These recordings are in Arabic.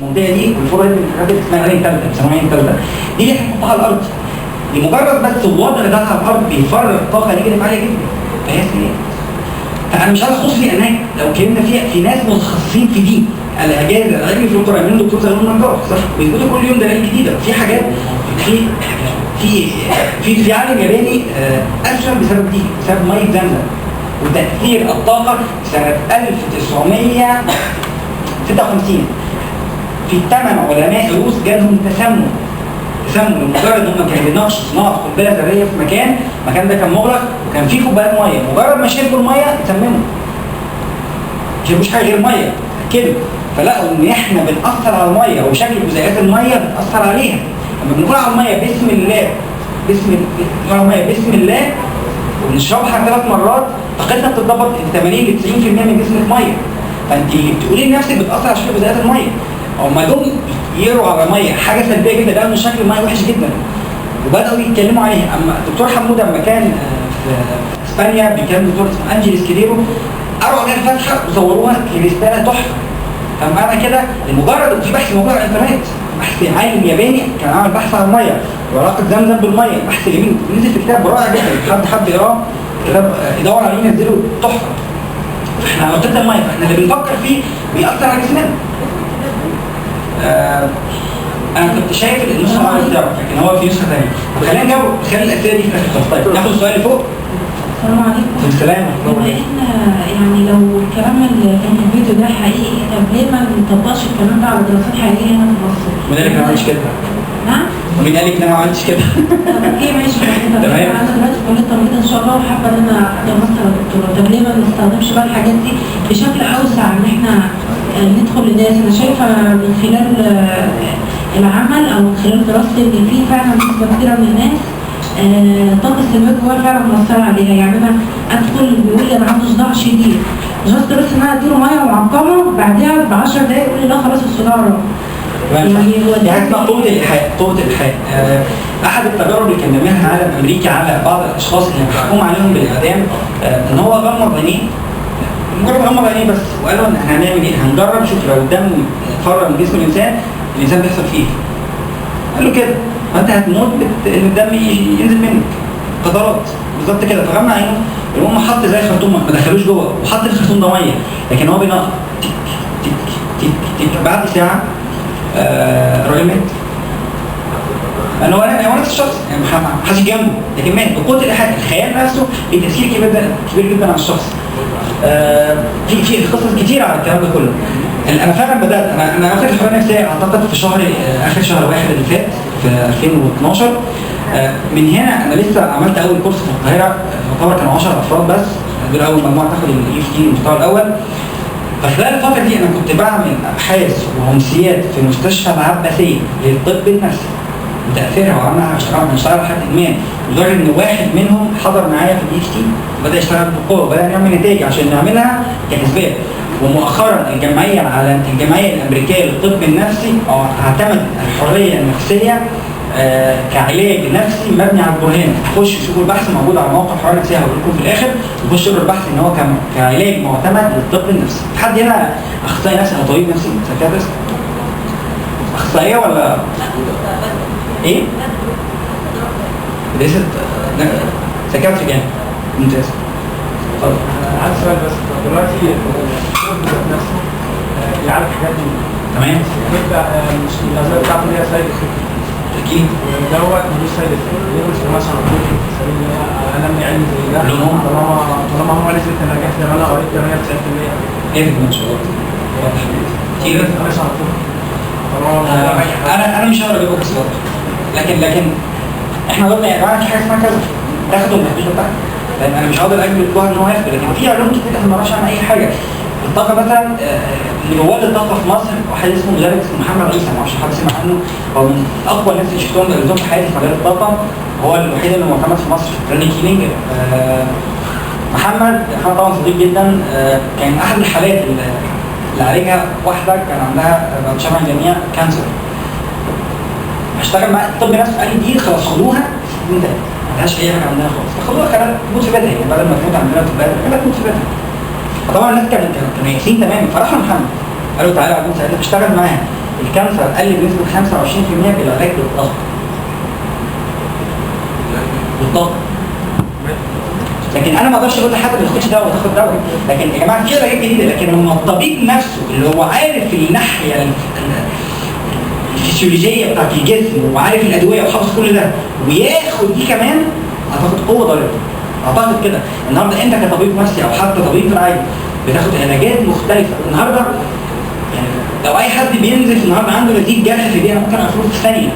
المنطقه دي والفور هيد من الحاجات اللي اسمها عين ثالثه بيسموها عين ثالثه، دي اللي هنحطها على الارض. لمجرد بس الوضع ده على الارض بيفرغ طاقه نيجاتيف عاليه جدا. فهي فانا مش عايز اخص في لان لو اتكلمنا فيها في ناس متخصصين في دي الاجازه العلمي في الدكتور امين دكتور سلمان نجار صح بيثبتوا كل يوم دلائل جديده. في حاجات في عالم ياباني اسلم بسبب دي، بسبب ميه زمزم وتاثير الطاقه سنه 1956. في 8 علماء روس جالهم تسمم لمجرد ان هم كانوا بيناقشوا صناعه قنبله ذريه في المكان ده كان مغلق وكان فيه كوبايات ميه، مجرد ما شربوا الميه اتسمموا. ما شربوش حاجه غير ميه كده، فلقوا ان احنا بنأثر على الميه وشكل جزيئات الميه بتأثر عليها. لما بنقول على الميه بسم الله وبنشربها 3 مرات طاقتنا بتتضبط 80 ل 90% من جسم الميه. فانت بتقولي لنفسك بتأثر على شكل جزيئات الميه. هما دول يقروا على ميه حاجه سلبيه جدا، لقوا ان شكل الميه وحش جدا وبداوا يتكلموا عليها. اما الدكتور حموده لما كان في اسبانيا بيكلم دكتور اسمه انجيل سكيديرو قروا عليها الفاتحه وصوروها كريستاله تحفه. فمعنى كده لمجرد في بحث موجود على الانترنت، بحث عالم ياباني كان عامل بحث عن الميه وعلاقه زمزم بالميه، بحث جميل نزل في كتاب رائع جدا، حد يقراه كتاب يدور عليه ينزله تحفه. احنا علاقتنا الميه فاحنا اللي بنفكر فيه بيأثر على جسمنا. انا كنت شايف النسخه الاولى بتاعه لكن هو في نسخه ثانيه. خلينا نجاوب الاسئله دي في الاخر. طيب ناخد السؤال اللي فوق. السلام عليكم. السلام. بما ان يعني لو الكلام اللي كان في الفيديو ده حقيقي طب ليه ما نطبقش الكلام ده على دراسات حقيقيه هنا في مصر؟ مين قال لك انا ما عملتش كده؟ نعم؟ مين قال لك ان انا ما عملتش كده؟ طب اوكي ماشي. تمام. انا دلوقتي في كليه التمريض ان شاء الله وحابه ان انا اقدر ماستر دكتوراه، طب ليه ما نستخدمش بقى الحاجات دي بشكل اوسع ان احنا ندخل للناس؟ انا شايفه من خلال العمل او من خلال دراستي ان في فعلا نسبه كبيره من الناس طاقه السلبيه جواها فعلا مؤثره عليها. يعني انا ادخل بيقول لي انا عندي صداع شديد، جاست بس ان انا اديله ميه معقمه بعدها ب 10 دقائق يقول لي لا خلاص الصداع راح. يعني اسمها قوة الإيحاء. أحد التجارب اللي كان بيعملها عالم أمريكي على بعض الأشخاص اللي محكوم عليهم بالإعدام إن هو غمض عينيه، مجرد غمض عينيه بس، وقالوا إن إحنا هنعمل إيه؟ هنجرب شوف لو الدم اتفرغ من جسم الإنسان بيحصل فيه. قال له كده فأنت هتموت إن الدم ينزل منك قطرات بالظبط كده. فغمى عينه المهم حط زي خرطوم ما دخلوش جوه وحط الخرطوم ده ميه لكن هو بينقط تك تك تك تك. بعد ساعة الراجل مات. لأن هو نفس الشخص يعني محدش جنبه لكن مات بقوة الإيحاء. الخيال نفسه ليه تأثير كبير جدا على الشخص. في قصص كتير على الكلام ده كله. أنا فعلا بدأت أنا أخذت الحرية النفسية أعتقد في آخر شهر 1 اللي فات في 2012. من هنا أنا لسه عملت أول كورس في القاهرة، يعتبر كانوا 10 أفراد بس، دول أول مجموعة تاخد EFT المستوى الأول. فخلال الفترة دي أنا كنت بعمل أبحاث وأمسيات في مستشفى العباسية للطب النفسي وتأثيرها، وعملنا هنشتغل لحد إدمان، لدرجة إن واحد منهم حضر معايا في الEFT وبدأ يشتغل بقوة وبدأ نعمل نتائج عشان نعملها كحسبات. ومؤخرا الجمعية الأمريكية للطب النفسي اعتمد الحرية النفسية كعلاج نفسي مبني على البرهان. خش شوفوا البحث موجود على موقع الحرية النفسية هقول لكم في الآخر، وخش اقروا البحث إن هو كعلاج معتمد للطب النفسي. حد هنا أخصائي نفسي أو طبيب نفسي سايكاتريست؟ أخصائية ولا إيه؟ ليست سايكاتريك يعني. ممتاز. اتفضل. عندي سؤال بس دلوقتي الطب نفسه يعرف حاجات دي تمام. يبقى مش الأزمات بتاعته ليها سايد افكت أكيد. دوت ملوش سايد افكت. ليه مش مثلا سبيل ان انا انمي علم زي ده طالما هو نسبة النجاح زي ما انا قريت 98%. ايه ما شاء الله. كتير. انا مش هقدر اجيبه بصراحه لكن احنا قلنا يا جماعه في حاجه اسمها كذا تاخدوا المحدود بتاعك، لان انا مش هقدر اجبر الجوهر ان هو ياخد. لكن في علوم كتير احنا ما نعرفش عن اي حاجه. الطاقه مثلا اللي رواد الطاقه في مصر واحد اسمه مدرس اسمه محمد عيسى، ما اعرفش حد سمع عنه، هو من اقوى الناس اللي شفتهم درستهم في حياتي في مجال الطاقه، هو الوحيد اللي معتمد في مصر في البرانيك هيلينج. محمد طبعا صديق جدا. كان احد الحالات اللي عالجها واحده كان عندها بعد شمع جميع كانسر. اشتغل مع الطب نفسه قال لي دي خلاص خدوها انت ما لهاش اي حاجه عندنا خالص، فخدوها خلاها تموت في بيتها يعني بدل ما تموت عندنا في البلد خلاها تموت في بيتها. فطبعا الناس كانوا يائسين تماما. فراحوا محمد قالوا تعالى عايزين نساعدك اشتغل معاها. الكانسر قل بنسبه 25% بالعلاج بالضغط. بالضغط. لكن انا ما اقدرش اقول لحد ما تاخدش دواء وتاخد دواء، لكن يا جماعه في علاجات جديده، لكن لما الطبيب نفسه اللي هو عارف الناحيه الفسيولوجيه بتاعت الجسم وعارف الادويه وحافظ كل ده وياخد دي كمان، اعتقد قوه ضاربه. اعتقد كده النهارده انت كطبيب نفسي او حتى طبيب رعاية بتاخد علاجات مختلفه. النهارده يعني لو اي حد بينزف النهارده عنده نتيجه جرح في ايديه ممكن افرض في ثانيه.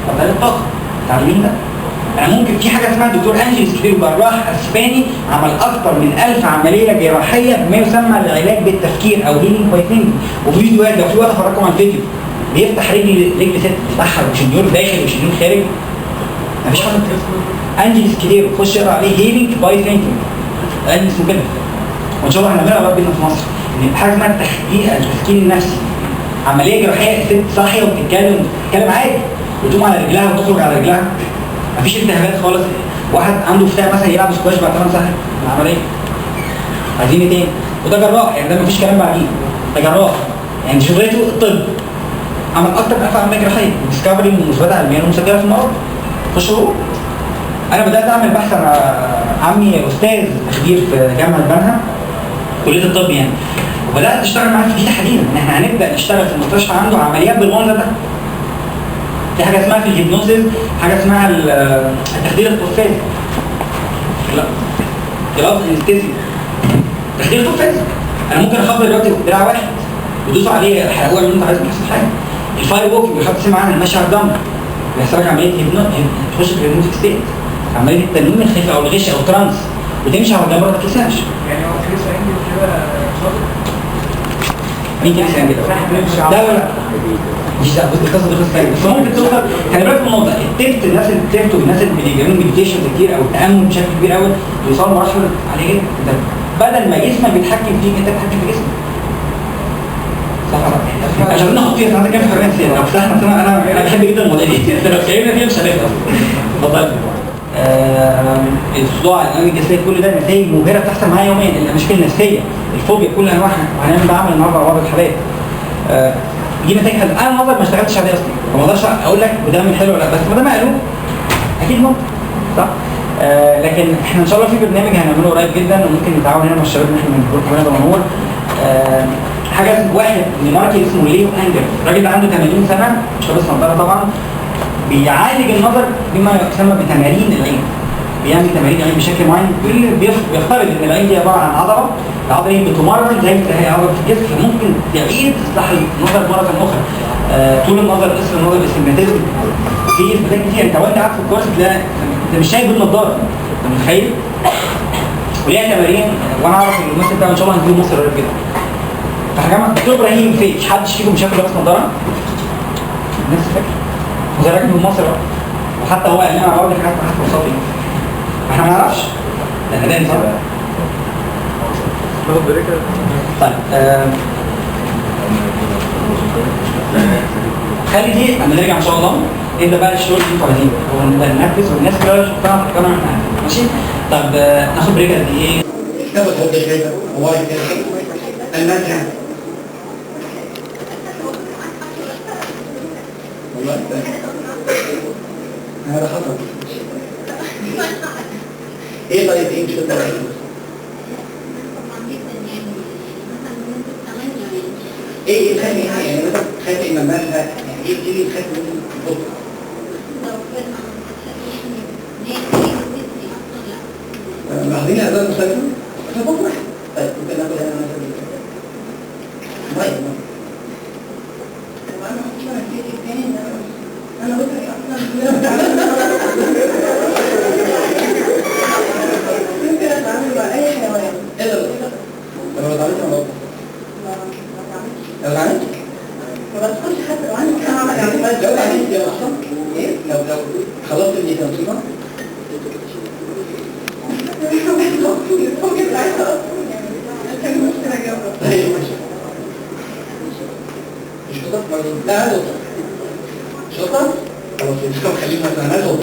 طب ده الطاقه تعلمين ده؟ انا ممكن في حاجه اسمها الدكتور انجل سكير، جراح اسباني عمل اكثر من 1000 عمليه جراحيه بما يسمى العلاج بالتفكير او هيلينج باي ثينكينج، وفيديوهات لو في وقت افرجكم على الفيديو بيفتح رجل ست يفتحها وشنيور داخل وشنيور خارج. مفيش حاجه. انجل سكير خش اقرا عليه هيلينج باي ثينكينج، علم اسمه كده، وان شاء الله هنعملها قريب جدا في مصر. ان حاجه اسمها التفكير النفسي، عمليه جراحيه ست صاحيه وبتتكلم عادي وتقوم على رجلها وتخرج على رجلها، مفيش التهابات خالص. واحد عنده فتاة مثلا يلعب سكواش بعد 8 ساعات من العمليه، عايزين ايه تاني؟ وده جراح، يعني ده مفيش كلام بعديه، ده جراح يعني شغلته الطب. عمل اكتر من 1000 عمليه جراحيه ديسكفري مثبته علميا ومسجله في المرض. خش هو. انا بدات اعمل بحث، انا عمي استاذ تخدير في جامعه بنها كليه الطب يعني، وبدات اشتغل معاه في دي تحديدا ان احنا هنبدا نشتغل في المستشفى عنده عمليات بالمنظر ده. في حاجه اسمها في الهيبنوزيس حاجه اسمها التخدير الطفيلي. لا جراف انستيزيا، تخدير الطفيلي. انا ممكن اخبر دلوقتي دراع واحد ودوسوا عليه الحقوق اللي انت عايز تحصل حاجه. الفاير ووك بيحط سمعه عن المشي على الدم، بيحصل لك عمليه تخش في الهيبنوتيك ستيت، عمليه التنويم الخفي او الغش او ترانس، وتمشي على الجبر ما تتلسعش. يعني هو كريس انجل كده شاطر؟ مين كريس انجل؟ لا لا لا مش ده القصه دي قصه ثانيه، بس ممكن توصل. خلي بالك من النقطه، التبت الناس اللي بتبت والناس اللي بيعملوا مديتيشن كتير او التامل بشكل كبير قوي بيوصلوا لمراحل عاليه جدا. بدل ما جسمك بيتحكم فيك انت بتتحكم في جسمك. صح ولا لا؟ عشان ناخد فيها ساعات كام حريه نفسيه، لو فتحنا انا بحب جدا المواضيع دي، انت لو اتكلمنا فيها مش هنخلص. اتفضل. الصداع، الالام الجسديه، كل ده نتائج مبهره بتحصل معايا يوميا. المشاكل النفسيه، الفوبيا، كل انواعها، وهنعمل بعمل النهارده على بعض الحالات. دي نتائج حلوه. انا النهارده ما اشتغلتش عليه اصلا، فما اقدرش اقول لك وده من حلو ولا لا، بس ما دام قالوا اكيد ممكن صح. لكن احنا ان شاء الله في برنامج هنعمله قريب جدا وممكن نتعاون هنا مع الشباب ان احنا نقول كمان دمنهور. حاجه واحد من ماركي اسمه ليو انجل، الراجل ده عنده 80 سنه، مش لابس نظاره طبعا، بيعالج النظر بما يسمى بتمارين العين. بيعمل تمارين العين بشكل معين، بيفترض ان العين دي عباره عن عضله، العضله دي بتمرن زي ما هي عضله في الجسم، فممكن تعيد اصلاح النظر مره اخرى. طول النظر، قصر النظر، الاستجماتيزم، في اثباتات كتير. انت وانت قاعد في الكورس تلاقي انت مش شايف بالنظاره، انت متخيل؟ وليها تمارين، وانا اعرف الممثل ده ان شاء الله هنجيبه مصر قريب جدا. فحاجه دكتور ابراهيم فيش حد فيكم شاف لابس نظاره؟ نفس الفكره. وزي راجل من مصر بقى. وحتى هو قال لنا على بعض الحاجات ما حد وصل لي. احنا ما نعرفش. ده ده نظام. طيب خلي دي لما نرجع ان شاء الله نبدا بقى الشغل اللي انتوا عايزينه، ونبدا ننفذ والناس كلها شفتها في القناه احنا ماشي؟ طب ناخد بريك قد ايه؟ ناخد حد كده ووايد كده المدهن والله هذا خطر. ايه طيب ايه مش كده؟ ايه الخاتم يعني مثلا خاتم المال ده يعني ايه الخاتم اللي بتحطه؟ لاحظين هذا المسلسل؟ خطوط واحد. طيب ممكن ناخد هنا مثلا طيب انا قلت ممكن اتعامل مع اي حيوان. ايه ده؟ انا بتعامل مع لو عملت ما بدخلش حتى لو عندي كام عمل عملت لو عملت يا محمد ايه لو خلصت اللي تنظيمها مش خطط لا هذا شطر خلاص نسكب خلينا مثلا هذا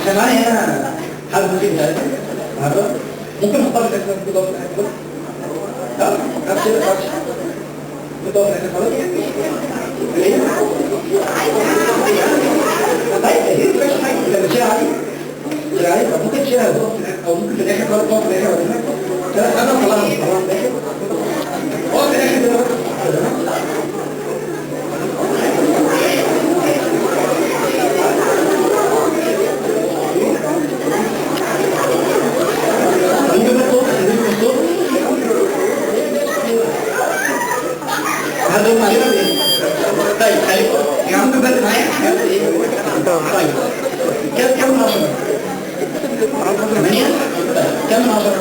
احنا معانا هنا حد ممكن ثلاثة النهارده ممكن نختار الاسم كده في الحاجة لا نفس تقف في الاخر خلاص طيب دي مش حاجه لما تشيل عليه تشيل عليه طب ممكن تشيلها وتقف في الاخر او ممكن في الاخر خلاص تقف في الاخر لا انا طلعها في الاخر اقف في الاخر كده هذا معلومة ايه؟ طيب خليكم يا عم بس معايا طيب كم 10 8 كم 10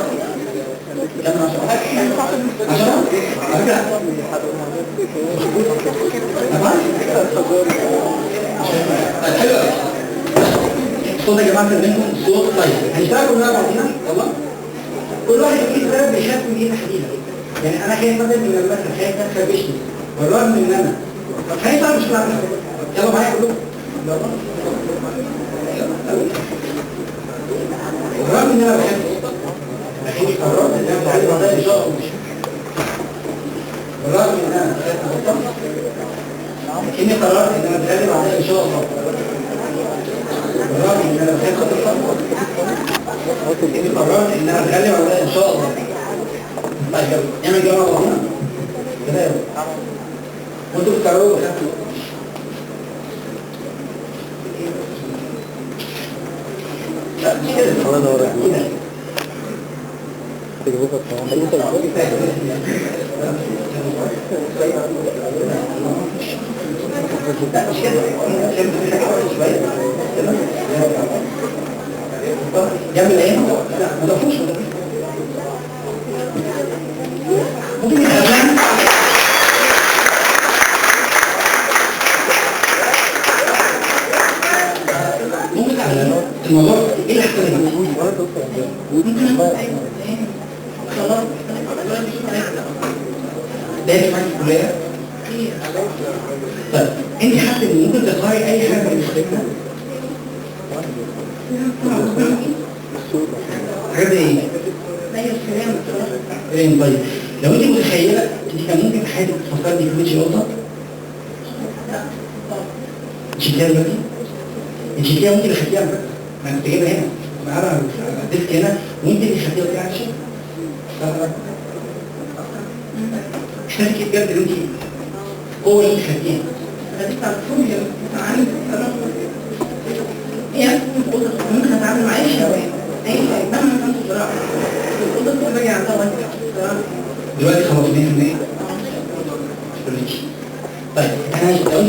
كم 10 10 ارجع طبعا طيب حلو الصوت يا جماعه منكم الصوت طيب هنشتغل مع بعضنا يلا كل واحد يجيب سبب بيخاف من ايه تحديدا يعني انا خايف مثلا من المثل خايف تخربشني بالرغم من ان انا خايف مش بعمل يلا معايا كلكم يلا بالرغم ان انا بحب لكني قررت ان انا اتعلم هذا ان شاء الله بالرغم ان انا خايف ابطل لكني قررت ان انا اتعلم هذا ان شاء الله بالرغم ان انا خايف ابطل لكني قررت ان انا اتعلم هذا ان شاء الله طيب يلا نعمل جواب بعضنا كده يلا وانتوا بتكرروا لا مش كده الله ينور عليك تجربة لا مش كده جنب الايه؟ لا ما تفوش ممكن يتكلم ممكن تعلم الموضوع ايه اللي هتكلم ممكن خلاص ده في الكليه طيب انت حاسه ان ممكن تقراي اي حاجه من الكتاب حاجه ايه ايه طيب لو انت متخيله انت كان ممكن في حياتك تفكري في وجه نقطه شفتيها دلوقتي انت شفتيها ممكن تخليها على فكره ما انا كنت جايبها هنا معاها على الديسك هنا وانت اللي خدتيها وقتها على الشيء احتاجي بجد ان انت قوه اللي انت خدتيها خدتيها على الفوق تعالي هي ممكن اتعامل مع اي شيء اي شيء مهما كانت الزراعه الأوضة تبقى عندها دلوقتي خلاص 100% طيب انا